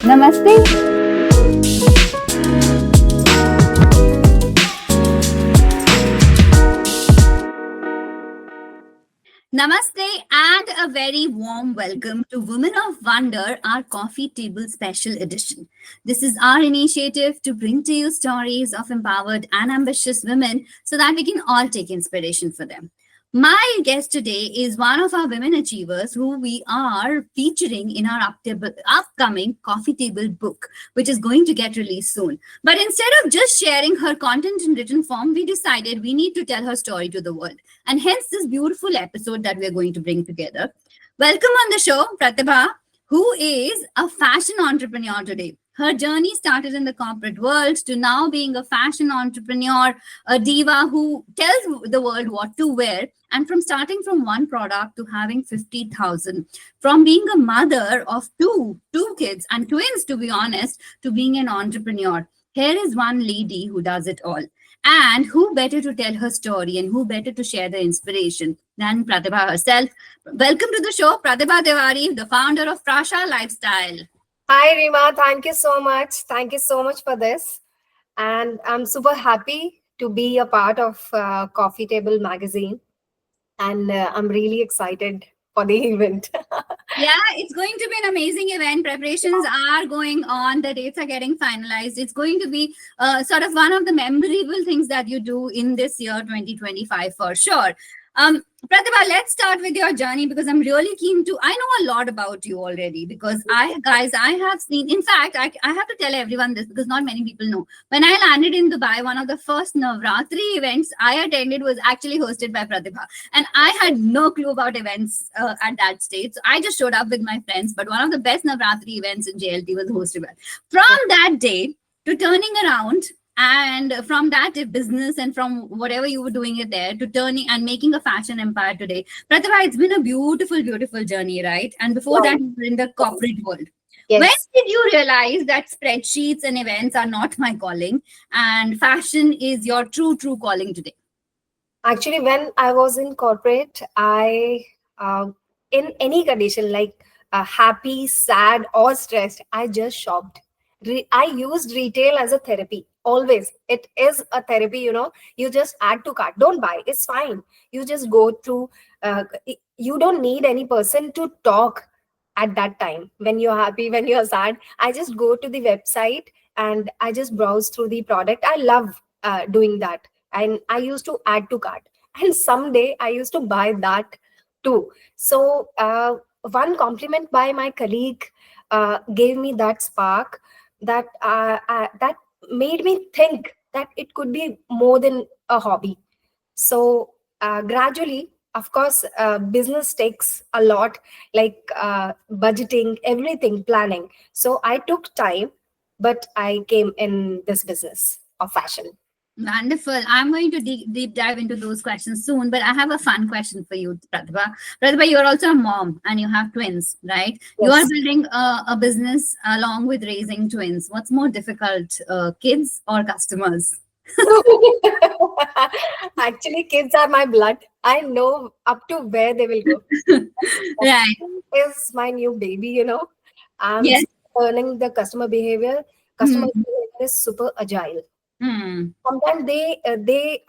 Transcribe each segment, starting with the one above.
Namaste. Namaste and a very warm welcome to Women of Wonder, our coffee table special edition. This is our initiative to bring to you stories of empowered and ambitious women so that we can all take inspiration for them. My guest today is one of our women achievers who we are featuring in our upcoming coffee table book, which is going to get released soon. But instead of just sharing her content in written form, we decided we need to tell her story to the world. And hence this beautiful episode that we're going to bring together. Welcome on the show, Pratibha, who is a fashion entrepreneur today. Her journey started in the corporate world to now being a fashion entrepreneur, a diva who tells the world what to wear, and from starting from one product to having 50,000, from being a mother of two kids and twins, to be honest, to being an entrepreneur. Here is one lady who does it all. And who better to tell her story and who better to share the inspiration than Pratibha herself? Welcome to the show, Pratibha Tiwari, the founder of Prasha Lifestyle. Hi, Rima. Thank you so much. Thank you so much for this. And I'm super happy to be a part of Coffee Table Magazine. And I'm really excited for the event. Yeah, it's going to be an amazing event. Preparations are going on. The dates are getting finalized. It's going to be sort of one of the memorable things that you do in this year, 2025, for sure. Pratibha, let's start with your journey because I'm really keen to. I know a lot about you already because I have seen. In fact, I have to tell everyone this because not many people know. When I landed in Dubai, one of the first Navratri events I attended was actually hosted by Pratibha, and I had no clue about events at that stage. So I just showed up with my friends. But one of the best Navratri events in JLT was hosted by. From that day to turning around and from that business and from whatever you were doing it there to turning and making a fashion empire today, Pratibha, it's been a beautiful journey, right? And before that, you were in the corporate world. When Yes. did you realize that spreadsheets and events are not my calling and fashion is your true calling today? Actually, when I was in corporate, in any condition, like happy, sad, or stressed, I just shopped. I used retail as a therapy. Always, it is a therapy. You just add to cart. Don't buy. It's fine. You just go through. You don't need any person to talk at that time when you're happy, when you're sad. I just go to the website and I just browse through the product. I love doing that, and I used to add to cart, and someday I used to buy that too. So one compliment by my colleague gave me that spark that made me think that it could be more than a hobby. So gradually, of course, business takes a lot, like budgeting, everything, planning. So I took time, but I came in this business of fashion. Wonderful. I'm going to deep dive into those questions soon, but I have a fun question for you, Pratibha. Pratibha, you're also a mom and you have twins, right? You are Yes. building a business along with raising twins. What's more difficult, kids or customers? Actually, kids are my blood. I know up to where they will go. Right. Is my new baby. I'm Yes. still learning the customer behavior. Hmm. Customer behavior is super agile. Hmm. Sometimes they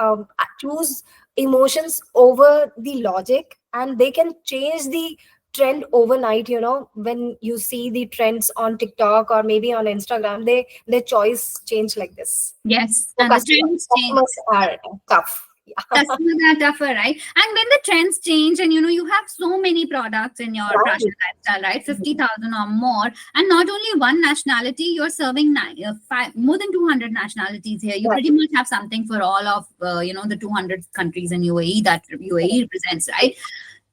choose emotions over the logic, and they can change the trend overnight. When you see the trends on TikTok or maybe on Instagram, their choice change like this. Yes. So And the trends change. customers are tough. Yeah. Customers are tougher, right? And when the trends change, and you have so many products in your Prasha Right. Lifestyle, right? 50,000 or more, and not only one nationality, you're serving more than 200 nationalities here. You Right. pretty much have something for all of the 200 countries in UAE that UAE represents, right?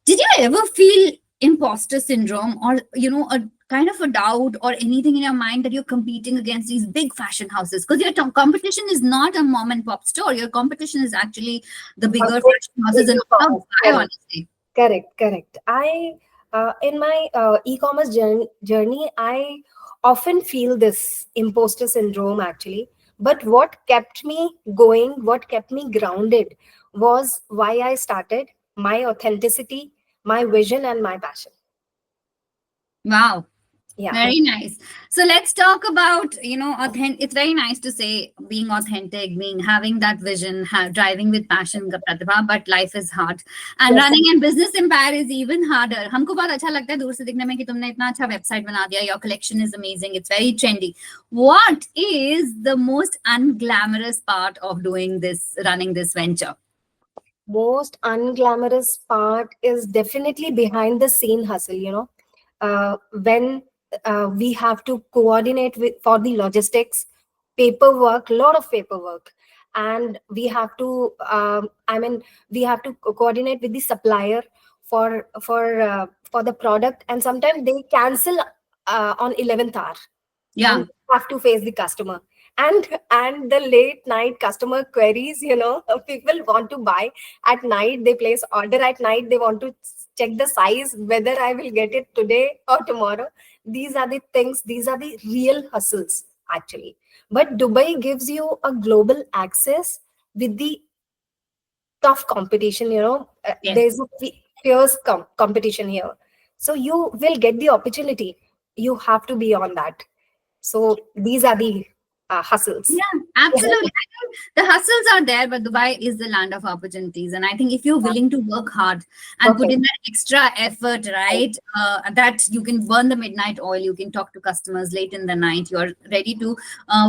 Did you ever feel imposter syndrome or a kind of a doubt or anything in your mind that you're competing against these big fashion houses? Because your competition is not a mom and pop store. Your competition is actually the A bigger big, fashion houses big and all of e-commerce. Dubai, honestly. Correct. I in my e-commerce journey, I often feel this imposter syndrome actually. But what kept me going, what kept me grounded, was why I started, my authenticity, my vision, and my passion. Wow. Yeah. Very nice. So let's talk about, authentic. It's very nice to say being authentic, being having that vision, driving with passion, Pratibha, but life is hard. And Yes. running a business empire is even harder. हमको बहुत अच्छा लगता है दूर से दिखने में कि तुमने इतना अच्छा website बना दिया. Your collection is amazing. It's very trendy. What is the most unglamorous part of running this venture? Most unglamorous part is definitely behind the scene hustle, when we have to coordinate with for the logistics, paperwork, lot of paperwork, and we have to we have to coordinate with the supplier for the product, and sometimes they cancel on 11th hour, Yeah. and have to face the customer, and the late night customer queries, people want to buy at night, they place order at night, they want to check the size, whether I will get it today or tomorrow. These are the things, these are the real hustles actually. But Dubai gives you a global access with the tough competition, Yes. there's a fierce competition here, so you will get the opportunity, you have to be on that. So these are the hustles. Yeah, absolutely. I think the hustles are there, but Dubai is the land of opportunities. And I think if you're willing to work hard and put in that extra effort, right, that you can burn the midnight oil, you can talk to customers late in the night, you're ready to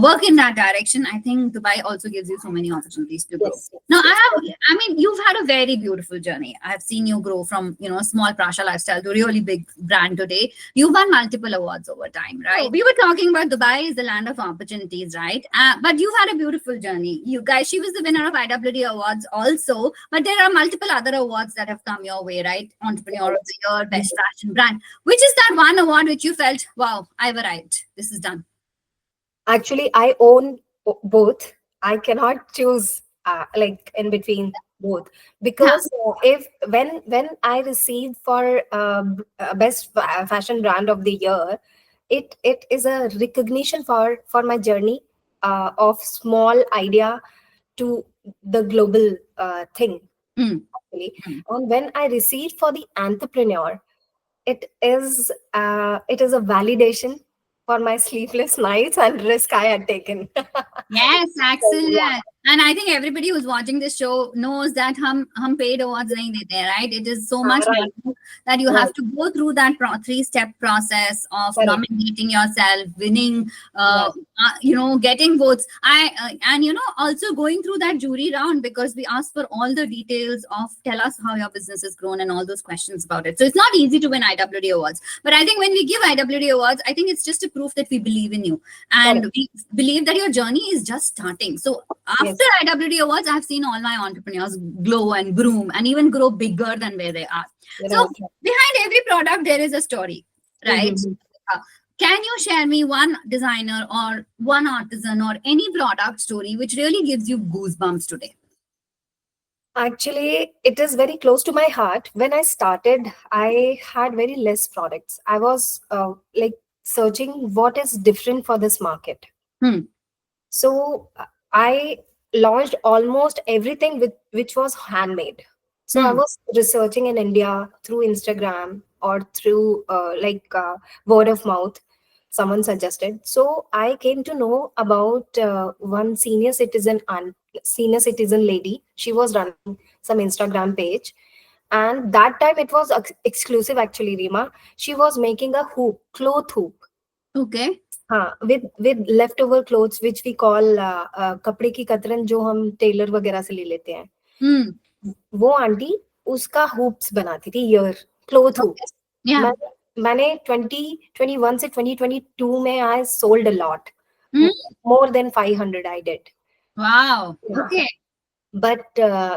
work in that direction. I think Dubai also gives you so many opportunities to grow. Yes, yes, Now, yes. I mean, you've had a very beautiful journey. I've seen you grow from, small Prasha lifestyle to really big brand today. You've won multiple awards over time, right? We were talking about Dubai is the land of opportunities, right? But you've had a beautiful journey. You guys, she was the winner of IWD Awards also, but there are multiple other awards that have come your way, right? Entrepreneur of the Year, Best Fashion Brand. Which is that one award which you felt, wow, I've arrived. This is done. Actually, I own both. I cannot choose like in between both, because if when I received for best fashion brand of the year, it is a recognition for my journey of small idea to the global thing. Mm. Actually. And when I received for the entrepreneur, it is a validation for my sleepless nights and risk I had taken. Yes, So, excellent. yeah. And I think everybody who's watching this show knows that hum paid awards nahi dete, right? It is so much Right. work that you have to go through that three-step process of Correct. nominating yourself, winning, Yeah. getting votes. And also going through that jury round, because we ask for all the details of tell us how your business has grown and all those questions about it. So it's not easy to win IWD awards. But I think when we give IWD awards, I think it's just a proof that we believe in you and Correct. we believe that your journey is just starting. So after IWD Awards, I've seen all my entrepreneurs glow and bloom and even grow bigger than where they are. So Right. behind every product, there is a story, right? Mhm. Can you share me one designer or one artisan or any product story which really gives you goosebumps today? Actually, it is very close to my heart. When I started, I had very less products. I was like searching what is different for this market. Hmm. So I launched almost everything with which was handmade. So I was researching in India through Instagram or through word of mouth. Someone suggested. So I came to know about one senior citizen lady. She was running some Instagram page, and that time it was exclusive actually. Rima, she was making a cloth hoop. Okay. हाँ, with leftover clothes which we call कपड़े की कतरन जो हम Taylor वगैरह से ले लेते हैं, वो आंटी उसका हूप्स बनाती थी, ईयर क्लोथ हूप्स. Yeah. मैंने 2021 से 2022 में I sold a lot, more than 500 I did. Wow. Yeah. Okay. But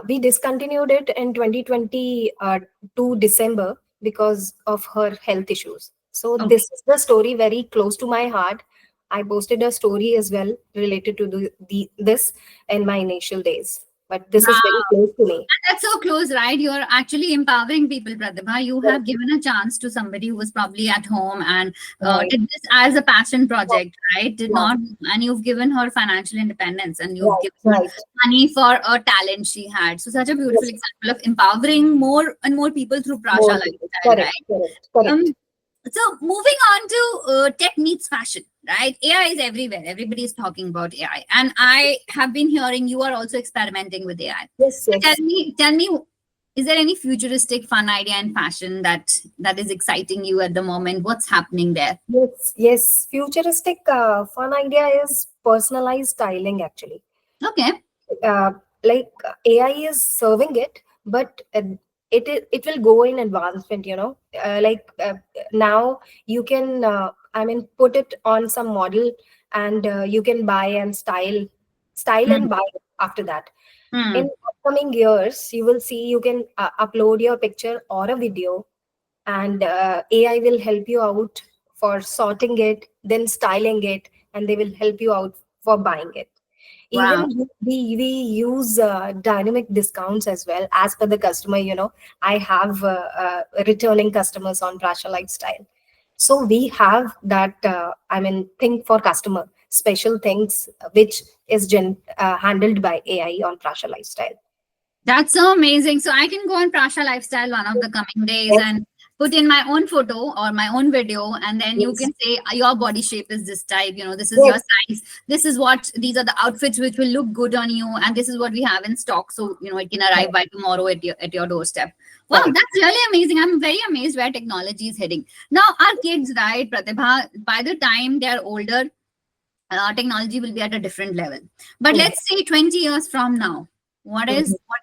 we discontinued it in 2022 December because of her health issues. So this is the story very close to my heart. I posted a story as well related to this in my initial days. But this is very close to me. And that's so close, right? You're actually empowering people, Pratibha. You have given a chance to somebody who was probably at home and did this as a passion project, right? And you've given her financial independence and you've given her money for a talent she had. So such a beautiful example of empowering more and more people through Prasha lifestyle, right? Correct. So moving on to tech meets fashion, right? AI is everywhere. Everybody is talking about AI, and I have been hearing you are also experimenting with AI. Yes, So yes. tell me, is there any futuristic fun idea in fashion that is exciting you at the moment? What's happening there? Yes, yes. Futuristic fun idea is personalized styling actually. Okay. uh, AI is serving it, but it will go in advancement. Now you can, I mean, put it on some model, and you can buy and style Hmm. and buy after that. Hmm. In upcoming years, you will see you can upload your picture or a video, and AI will help you out for sorting it, then styling it, and they will help you out for buying it. Wow. Even we use dynamic discounts as well as per the customer. I have returning customers on Prasha Lifestyle, so we have that, I mean, think for customer special things, which is handled by AI on Prasha Lifestyle. That's so amazing. So I can go on Prasha Lifestyle one of the coming days Yes, and put in my own photo or my own video, and then you yes, can say your body shape is this type. This is your yes, size. This is what these are the outfits which will look good on you, and this is what we have in stock. So it can arrive correct, by tomorrow at your doorstep. Wow, correct. that's really amazing. I'm very amazed where technology is heading. Now our kids, right, Pratibha, by the time they are older, technology will be at a different level. But Mhm, let's say 20 years from now, mhm. what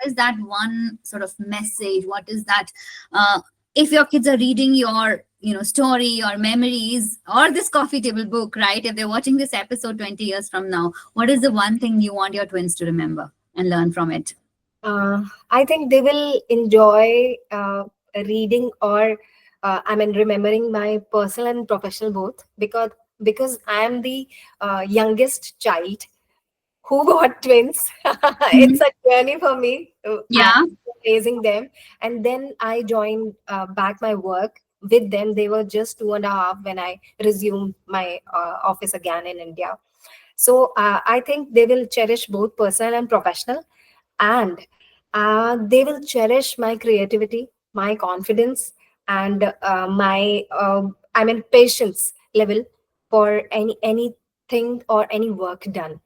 is that one sort of message? What is that? If your kids are reading your story or memories or this coffee table book, right? If they're watching this episode 20 years from now, what is the one thing you want your twins to remember and learn from it? I think they will enjoy reading, or I mean, remembering my personal and professional both, because I am the youngest child who got twins. It's Mhm. a journey for me, Yeah. raising them, and then I joined back my work with them. They were just 2.5 when I resumed my office again in India. So I think they will cherish both personal and professional, and they will cherish my creativity, my confidence, and my I mean, patience level for anything or any work done.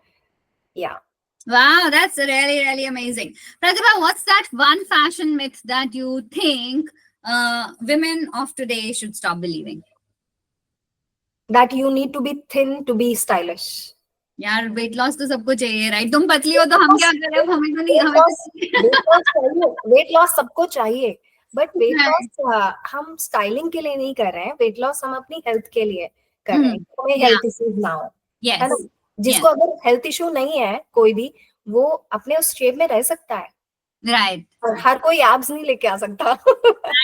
Yeah. Wow, that's really, really amazing. Pratibha, what's that one fashion myth that you think women of today should stop believing? That you need to be thin to be stylish. यार weight loss तो सबको चाहिए right तुम पतली हो तो हम क्या Because करें अब हमें तो नहीं weight हमें तो loss weight loss चाहिए, वेट लॉस सबको चाहिए, बट वेट Right. लॉस हम स्टाइलिंग के लिए नहीं कर रहे हैं, वेट लॉस हम अपनी हेल्थ के लिए कर रहे हैं, Mhm. हमें Yeah. हेल्थ इश्यूज ना हो, है ना? Yes. जिसको Yes. अगर हेल्थ इशू नहीं है कोई भी, वो अपने उस शेप में रह सकता है, Right. और हर कोई एब्स नहीं लेके आ सकता।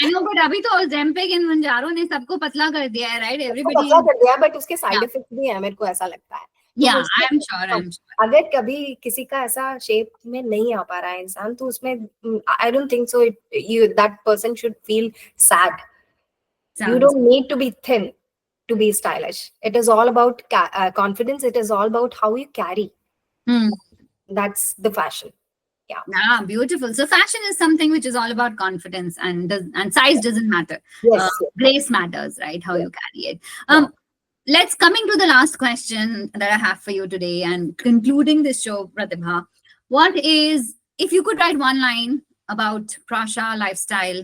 I know, but अभी तो Ozempic इन मंजारो ने सबको पतला कर दिया है, right? उसको Everybody पतला is. कर दिया, बट उसके Yeah. साइड इफेक्ट भी है, मेरे को ऐसा लगता है। तो Yeah. मुझे, I'm sure. हाँ, I'm sure. अगर कभी किसी का ऐसा शेप में नहीं आ पा रहा है इंसान, तो उसमें I don't think so it you that person should feel sad. You Sounds. don't need to be thin to be stylish. It is all about confidence. It is all about how you carry. Hmm. That's the fashion. Yeah. Ah, beautiful. So fashion is something which is all about confidence and size doesn't matter. Uh, Yes. Yes. Grace matters, right? How Yes. you carry it. Yeah. Let's coming to the last question that I have for you today and concluding this show, Pratibha. What is if you could write one line about Prasha lifestyle,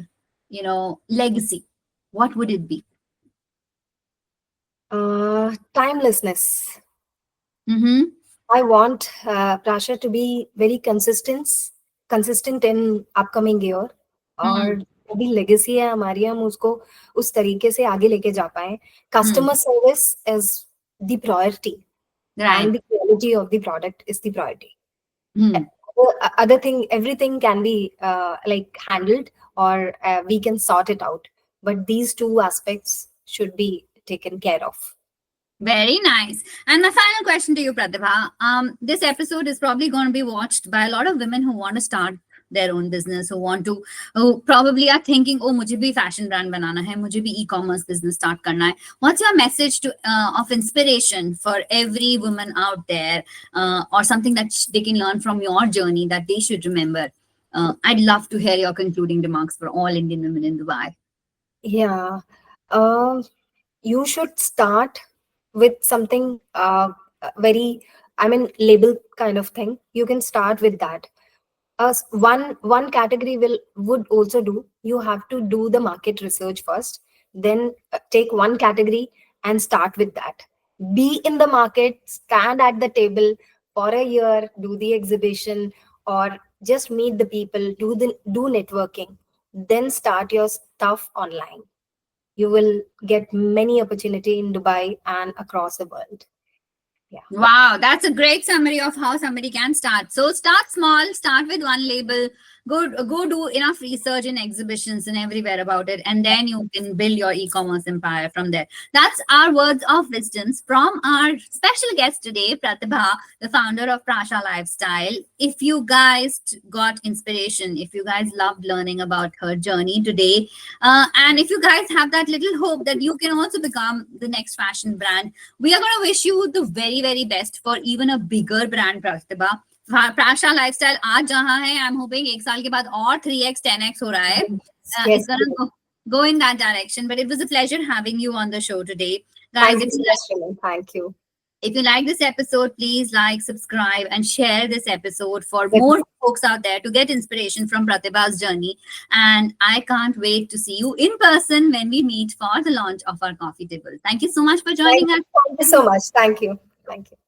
legacy, what would it be? Timelessness. Mm-hmm. I want Prasha to be very consistent in upcoming year, और जो भी legacy है हमारी, हम उसको उस तरीके से आगे लेके जा पाए. Customer service is the priority, Right. and the quality of the product is the priority. Hmm. Other thing, everything can be like handled, or we can sort it out, but these two aspects should be taken care of. Very nice. And my final question to you, Pratibha. This episode is probably going to be watched by a lot of women who want to start their own business, who probably are thinking, oh, मुझे भी fashion brand बनाना है, मुझे भी e-commerce business start करना है. What's your message of inspiration for every woman out there, or something that they can learn from your journey that they should remember? I'd love to hear your concluding remarks for all Indian women in Dubai. Yeah. Um you should start with something very, I mean, label kind of thing. You can start with that. One category will would also do. You have to do the market research first, then take one category and start with that. Be in the market, stand at the table for a year, do the exhibition, or just meet the people, do networking, then start your stuff online. You will get many opportunity in Dubai and across the world. Yeah. Wow, that's a great summary of how somebody can start. So start small, start with one label, go do enough research in exhibitions and everywhere about it, and then you can build your e-commerce empire from there. That's our words of wisdoms from our special guest today, Pratibha, the founder of Prasha Lifestyle. If you guys got inspiration, if you guys loved learning about her journey today, and if you guys have that little hope that you can also become the next fashion brand, we are going to wish you the very, very best for even a bigger brand, Pratibha. Prasha Lifestyle आज जहाँ है, I'm hoping एक साल के बाद और 3x 10x हो रहा है. Yes. It's gonna go in that direction. But it was a pleasure having you on the show today, Thank guys. you, Shriman. Thank you. If you like this episode, please like, subscribe, and share this episode for more folks out there to get inspiration from Pratibha's journey. And I can't wait to see you in person when we meet for the launch of our coffee table. Thank you so much for joining us. Thank you so much. Thank you. Thank you.